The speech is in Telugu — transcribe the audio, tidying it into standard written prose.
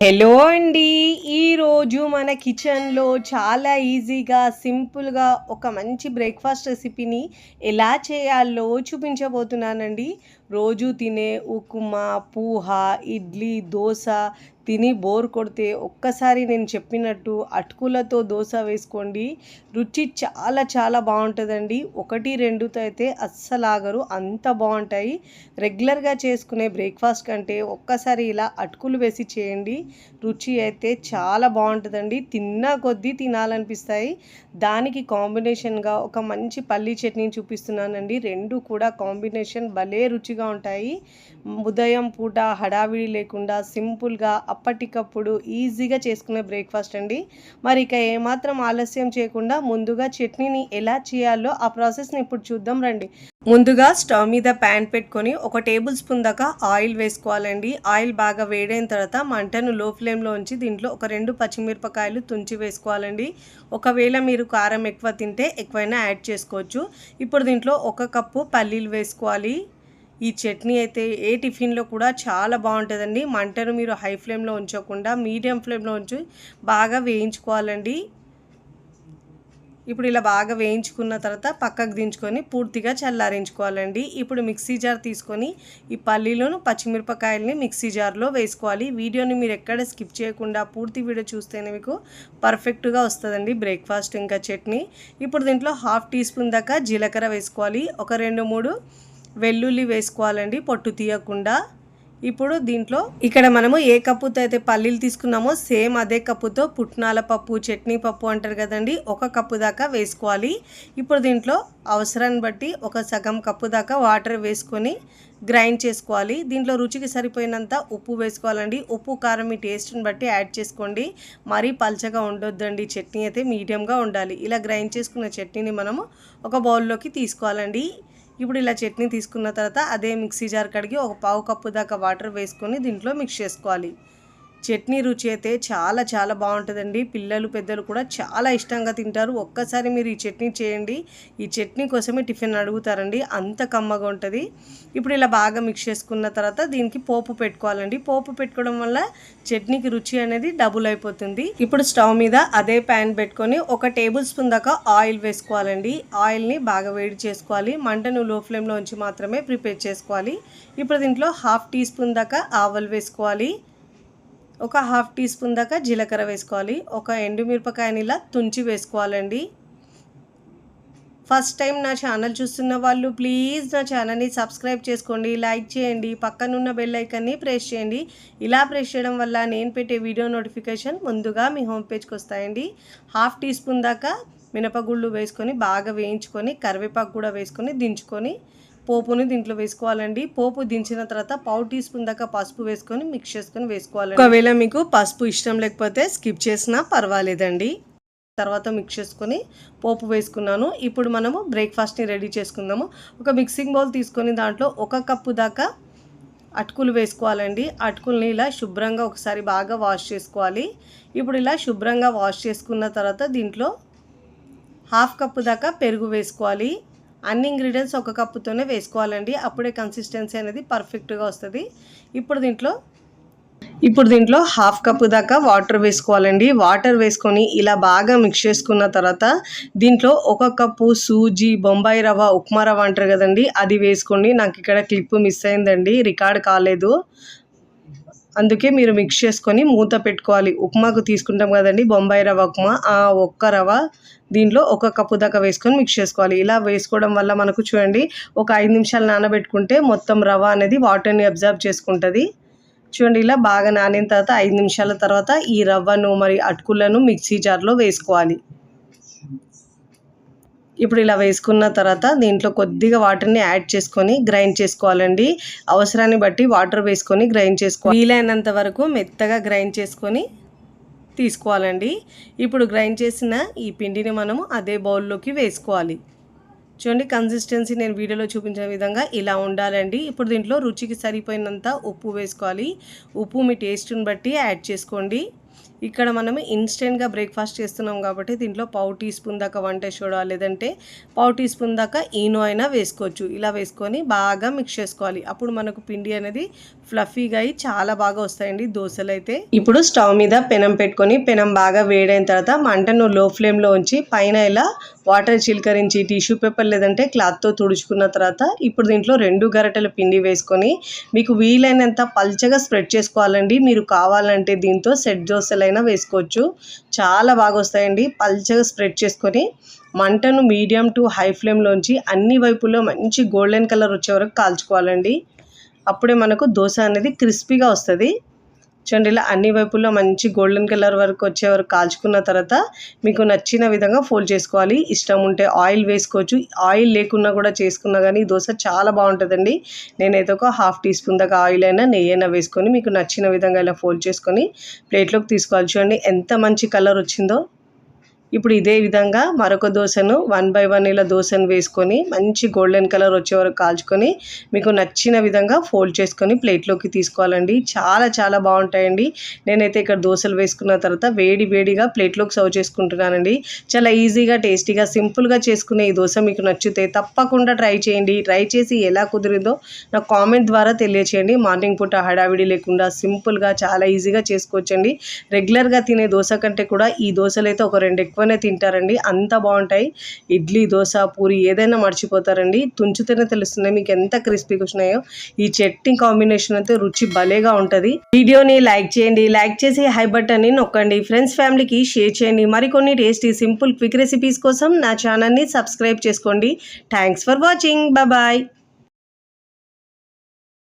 హలో అండి. ఈరోజు మన కిచెన్‌లో చాలా ఈజీగా, సింపుల్‌గా ఒక మంచి బ్రేక్‌ఫాస్ట్ రెసిపీని ఎలా చేయాలో చూపించబోతున్నానండి. రోజు తినే ఉప్మా, పూహ, ఇడ్లీ, దోస తిని బోర్ కొడితే ఒక్కసారి నేను చెప్పినట్టు అటుకులతో దోస వేసుకోండి. రుచి చాలా చాలా బావుంటదండి. 1, 2తో అయితే అస్సలాగరు. అంత బావుంటాయి. రెగ్యులర్‌గా చేసుకునే బ్రేక్‌ఫాస్ట్ కంటే ఒక్కసారి ఇలా అటుకులు వేసి చేయండి. రుచి అయితే చాలా బావుంటదండి. తిన్నా కొద్దీ తినాలనిపిస్తాయి. దానికి కాంబినేషన్‌గా ఒక మంచి పల్లీ చట్నీని చూపిస్తున్నానండి. 2 కూడా కాంబినేషన్ భలే రుచిగా ఉంటాయి. ఉదయం పూట హడావిడి లేకుండా సింపుల్‌గా అప్పటికప్పుడు ఈజీగా చేసుకునే బ్రేక్‌ఫాస్ట్ అండి. మరి ఇక ఏమాత్రం ఆలస్యం చేయకుండా ముందుగా చట్నీని ఎలా చేయాలో ఆ ప్రాసెస్‌ని ఇప్పుడు చూద్దాం రండి. ముందుగా స్టవ్ మీద ప్యాన్ పెట్టుకొని ఒక టేబుల్ స్పూన్ దాకా ఆయిల్ వేసుకోవాలండి. ఆయిల్ బాగా వేడైన తర్వాత మంటను లో ఫ్లేమ్లో ఉంచి దీంట్లో ఒక 2 పచ్చిమిరపకాయలు తుంచి వేసుకోవాలండి. ఒకవేళ మీరు కారం ఎక్కువ తింటే ఎక్కువైనా యాడ్ చేసుకోవచ్చు. ఇప్పుడు దీంట్లో 1 కప్పు పల్లీలు వేసుకోవాలి. ఈ చట్నీ అయితే ఏ టిఫిన్లో కూడా చాలా బాగుంటుందండి. మంటను మీరు హై ఫ్లేమ్లో ఉంచకుండా మీడియం ఫ్లేమ్లో ఉంచి బాగా వేయించుకోవాలండి. ఇప్పుడు ఇలా బాగా వేయించుకున్న తర్వాత పక్కకు దించుకొని పూర్తిగా చల్లారించుకోవాలండి. ఇప్పుడు మిక్సీ జార్ తీసుకొని ఈ పల్లీలను పచ్చిమిరపకాయలని మిక్సీ జార్లో వేసుకోవాలి. వీడియోని మీరు ఎక్కడ స్కిప్ చేయకుండా పూర్తి వీడియో చూస్తేనే మీకు పర్ఫెక్ట్గా వస్తుందండి బ్రేక్ఫాస్ట్ ఇంకా చట్నీ. ఇప్పుడు దీంట్లో 1/2 టీ స్పూన్ దాకా జీలకర్ర వేసుకోవాలి. ఒక 2, 3 వెల్లుల్లి వేసుకోవాలండి పొట్టు తీయకుండా. ఇప్పుడు దీంట్లో ఇక్కడ మనము ఏ కప్పుతో అయితే పల్లీలు తీసుకున్నామో సేమ్ అదే కప్పుతో పుట్నాల పప్పు, చట్నీ పప్పు అంటారు కదండి, 1 కప్పు దాకా వేసుకోవాలి. ఇప్పుడు దీంట్లో అవసరాన్ని బట్టి ఒక సగం కప్పు దాకా వాటర్ వేసుకొని గ్రైండ్ చేసుకోవాలి. దీంట్లో రుచికి సరిపోయినంత ఉప్పు వేసుకోవాలండి. ఉప్పు, కారం మీ టేస్ట్ని బట్టి యాడ్ చేసుకోండి. మరీ పల్చగా ఉండొద్దండి. చట్నీ అయితే మీడియంగా ఉండాలి. ఇలా గ్రైండ్ చేసుకున్న చట్నీని మనము ఒక బౌల్లోకి తీసుకోవాలండి. ఇప్పుడు ఇలా చట్నీ తీసుకున్న తర్వాత అదే మిక్సీ జార్ కడిగి ఒక పావు కప్పు దాకా వాటర్ వేసుకొని దీంట్లో మిక్స్ చేసుకోవాలి. చట్నీ రుచి అయితే చాలా చాలా బాగుంటుందండి. పిల్లలు పెద్దలు కూడా చాలా ఇష్టంగా తింటారు. ఒక్కసారి మీరు ఈ చట్నీ చేయండి. ఈ చట్నీ కోసమే టిఫిన్ అడుగుతారండి, అంత కమ్మగా ఉంటుంది. ఇప్పుడు ఇలా బాగా మిక్స్ చేసుకున్న తర్వాత దీనికి పోపు పెట్టుకోవాలండి. పోపు పెట్టుకోవడం వల్ల చట్నీకి రుచి అనేది డబుల్ అయిపోతుంది. ఇప్పుడు స్టవ్ మీద అదే ప్యాన్ పెట్టుకొని ఒక టేబుల్ స్పూన్ దాకా ఆయిల్ వేసుకోవాలండి. ఆయిల్ని బాగా వేడి చేసుకోవాలి. మంటను లో ఫ్లేమ్లో ఉంచి మాత్రమే ప్రిపేర్ చేసుకోవాలి. ఇప్పుడు దీంట్లో 1/2 టీ స్పూన్ దాకా ఆవాలు వేసుకోవాలి. ఒక 1/2 టీ స్పూన్ దాకా జీలకర్ర వేసుకోవాలి. ఒక ఎండుమిరపకాయని ఇలా తుంచి వేసుకోవాలండి. ఫస్ట్ టైం నా ఛానల్ చూస్తున్న వాళ్ళు ప్లీజ్ నా ఛానల్ని సబ్స్క్రైబ్ చేసుకోండి, లైక్ చేయండి, పక్కనున్న బెల్ ఐకాన్ని ప్రెస్ చేయండి. ఇలా ప్రెస్ చేయడం వల్ల నేను పెట్టే వీడియో నోటిఫికేషన్ ముందుగా మీ హోమ్ పేజ్కి వస్తాయండి. 1/2 టీ స్పూన్ దాకా మినపగుళ్ళు వేసుకొని బాగా వేయించుకొని కరివేపాకు కూడా వేసుకొని దించుకొని పోపుని దీంట్లో వేసుకోవాలండి. పోపు దించిన తర్వాత పావు టీ స్పూన్ దాకా పసుపు వేసుకొని మిక్స్ చేసుకొని వేసుకోవాలండి. ఒకవేళ మీకు పసుపు ఇష్టం లేకపోతే స్కిప్ చేసినా పర్వాలేదండి. తర్వాత మిక్స్ చేసుకొని పోపు వేసుకున్నాను. ఇప్పుడు మనము బ్రేక్ఫాస్ట్ని రెడీ చేసుకుందాము. ఒక మిక్సింగ్ బౌల్ తీసుకొని దాంట్లో 1 కప్పు దాకా అటుకులు వేసుకోవాలండి. అటుకుల్ని ఇలా శుభ్రంగా ఒకసారి బాగా వాష్ చేసుకోవాలి. ఇప్పుడు ఇలా శుభ్రంగా వాష్ చేసుకున్న తర్వాత దీంట్లో 1/2 కప్పు దాకా పెరుగు వేసుకోవాలి. అన్ని ఇంగ్రీడియంట్స్ 1 కప్పుతోనే వేసుకోవాలండి. అప్పుడే కన్సిస్టెన్సీ అనేది పర్ఫెక్ట్గా వస్తుంది. ఇప్పుడు దీంట్లో 1/2 కప్పు దాకా వాటర్ వేసుకోవాలండి. వాటర్ వేసుకొని ఇలా బాగా మిక్స్ చేసుకున్న తర్వాత దీంట్లో 1 కప్పు సూజీ, బొంబాయి రవ్వ, ఉప్మా రవ్వ అంటారు కదండి, అది వేసుకోండి. నాకు ఇక్కడ క్లిప్ మిస్ అయిందండి, రికార్డ్ కాలేదు. అందుకే మీరు మిక్స్ చేసుకొని మూత పెట్టుకోవాలి. ఉప్మాకు తీసుకుంటాం కదండి బొంబాయి రవ్వ ఉప్మా, ఆ ఒక్క రవ్వ దీంట్లో 1 కప్పు దాకా వేసుకొని మిక్స్ చేసుకోవాలి. ఇలా వేసుకోవడం వల్ల మనకు చూడండి ఒక 5 నిమిషాలు నానబెట్టుకుంటే మొత్తం రవ్వ అనేది వాటర్ని అబ్జర్వ్ చేసుకుంటుంది. చూడండి ఇలా బాగా నానిన తర్వాత 5 నిమిషాల తర్వాత ఈ రవ్వను మరి అటుకులను మిక్సీ జార్లో వేసుకోవాలి. ఇప్పుడు ఇలా వేసుకున్న తర్వాత దీంట్లో కొద్దిగా వాటర్ని యాడ్ చేసుకొని గ్రైండ్ చేసుకోవాలండి. అవసరాన్ని బట్టి వాటర్ వేసుకొని గ్రైండ్ చేసుకోవాలి. వీలైనంత వరకు మెత్తగా గ్రైండ్ చేసుకొని తీసుకోవాలండి. ఇప్పుడు గ్రైండ్ చేసిన ఈ పిండిని మనము అదే బౌల్లోకి వేసుకోవాలి. చూడండి కన్సిస్టెన్సీ నేను వీడియోలో చూపించిన విధంగా ఇలా ఉండాలండి. ఇప్పుడు దీంట్లో రుచికి సరిపోయినంత ఉప్పు వేసుకోవాలి. ఉప్పు మీ టేస్ట్ని బట్టి యాడ్ చేసుకోండి. ఇక్కడ మనము ఇన్స్టెంట్గా బ్రేక్ఫాస్ట్ చేస్తున్నాం కాబట్టి దీంట్లో పావు టీ స్పూన్ దాకా వంట సోడా లేదంటే పావు టీ స్పూన్ దాకా ఈనో అయినా వేసుకోవచ్చు. ఇలా వేసుకొని బాగా మిక్స్ చేసుకోవాలి. అప్పుడు మనకు పిండి అనేది ఫ్లఫీగా అయ్యి చాలా బాగా వస్తాయండి దోశలు అయితే. ఇప్పుడు స్టవ్ మీద పెనం పెట్టుకొని పెనం బాగా వేడైన తర్వాత మంటను లో ఫ్లేమ్లో ఉంచి పైన ఇలా వాటర్ చిలకరించి టిష్యూ పేపర్ లేదంటే క్లాత్తో తుడుచుకున్న తర్వాత ఇప్పుడు దీంట్లో 2 గరిటెల పిండి వేసుకొని మీకు వీలైనంత పల్చగా స్ప్రెడ్ చేసుకోవాలండి. మీరు కావాలంటే దీంతో సెట్ దోశలైనా వేసుకోవచ్చు, చాలా బాగా వస్తాయండి. పల్చగా స్ప్రెడ్ చేసుకొని మంటను మీడియం టు హై ఫ్లేమ్లోంచి అన్ని వైపుల్లో మంచి గోల్డెన్ కలర్ వచ్చే వరకు కాల్చుకోవాలండి. అప్పుడే మనకు దోశ అనేది క్రిస్పీగా వస్తుంది. చూడండి, ఇలా అన్ని వైపుల్లో మంచి గోల్డెన్ కలర్ వరకు వచ్చే వరకు కాల్చుకున్న తర్వాత మీకు నచ్చిన విధంగా ఫోల్డ్ చేసుకోవాలి. ఇష్టం ఉంటే ఆయిల్ వేసుకోవచ్చు, ఆయిల్ లేకున్నా కూడా చేసుకున్నా కానీ ఈ దోశ చాలా బాగుంటుందండి. నేనైతే ఒక ½ టీ స్పూన్ దాకా ఆయిల్ అయినా నెయ్యి అయినా వేసుకొని మీకు నచ్చిన విధంగా ఇలా ఫోల్డ్ చేసుకొని ప్లేట్లోకి తీసుకోవాలి. చూడండి ఎంత మంచి కలర్ వచ్చిందో. ఇప్పుడు ఇదే విధంగా మరొక దోశను 1 by 1 ఇలా దోశను వేసుకొని మంచి గోల్డెన్ కలర్ వచ్చే వరకు కాల్చుకొని మీకు నచ్చిన విధంగా ఫోల్డ్ చేసుకొని ప్లేట్లోకి తీసుకోవాలండి. చాలా చాలా బాగుంటాయండి. నేనైతే ఇక్కడ దోశలు వేసుకున్న తర్వాత వేడిగా ప్లేట్లోకి సర్వ్ చేసుకుంటున్నానండి. చాలా ఈజీగా టేస్టీగా సింపుల్గా చేసుకునే ఈ దోశ మీకు నచ్చితే తప్పకుండా ట్రై చేయండి. ట్రై చేసి ఎలా కుదిరిందో నాకు కామెంట్ ద్వారా తెలియచేయండి. మార్నింగ్ పూట హడావిడి లేకుండా సింపుల్గా చాలా ఈజీగా చేసుకోవచ్చండి. రెగ్యులర్గా తినే దోశ కంటే కూడా ఈ దోశలు అయితే ఒక 2 ఎక్కువనే తింటారండి, అంత బాగుంటాయి. ఇడ్లీ, దోశ, పూరి ఏదైనా మర్చిపోతారండి. తుంచితేనే తెలుస్తుంది మీకు ఎంత క్రిస్పీగా వచ్చినాయో. ఈ చట్నీ కాంబినేషన్ అయితే రుచి భలేగా ఉంటుంది. వీడియోని లైక్ చేయండి, లైక్ చేసి హై బటన్ని నొక్కండి. ఫ్రెండ్స్ ఫ్యామిలీకి షేర్ చేయండి. మరికొన్ని టేస్టీ సింపుల్ క్విక్ రెసిపీస్ కోసం నా ఛానల్ని సబ్స్క్రైబ్ చేసుకోండి. Thanks for watching. బాయ్.